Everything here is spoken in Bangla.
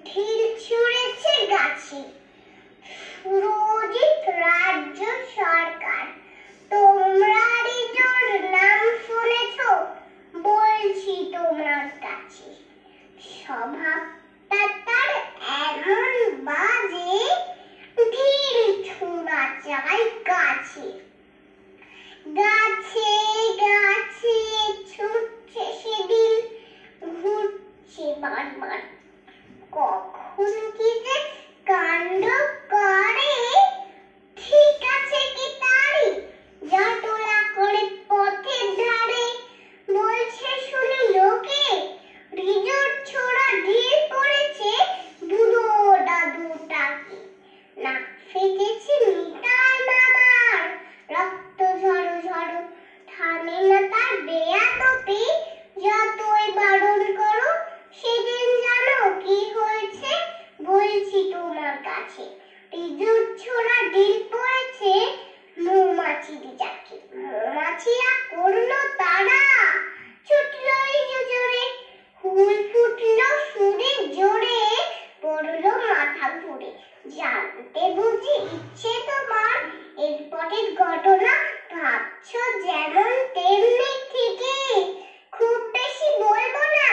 ঢিল ছুঁড়েছে গাছে। সুরজিৎ রাজ্য সরকার, তোমরা রিজোর নাম শুনেছ? বলছি তোমার কাছে। স্বভাবটা তার এমন বাজে, ঢিল ছোঁড়া চাই গাছে। গাছে গাছে ছুটছে সে ঢিল, ঘুরছে বারবার। কখন কি যে কাণ্ড করে, ঠিক আছে কি তারই জটলা করে পথের ধারে। বলছে শুনি লোকে, রিজোর ছোড়া ঢিল পড়েছে বুড়ো দাদুটাকে। নাক ফেটেছে নিতাই মামার, রক্ত ঝড়ো ঝড়ো, থামে না তার বেয়াদবি। যতই বারণ করো, সেদিন জানো কি হয়েছে? বলছি তোমার কাছে। রিজোর ছোড়া ঢিল পড়েছে মৌমাছির জাকে। মৌমাছিরা করলো তারা, ছুটলো জোরে, ফুল ফুটলো সুরে জোরে, পড়লো মাথা ঘুরে। জানতে বুঝি ইচ্ছে তোমার এরপরের ঘটনা, ভাবছো যেমন তেমনি ঠিকই। খুব বেশি বলবো না,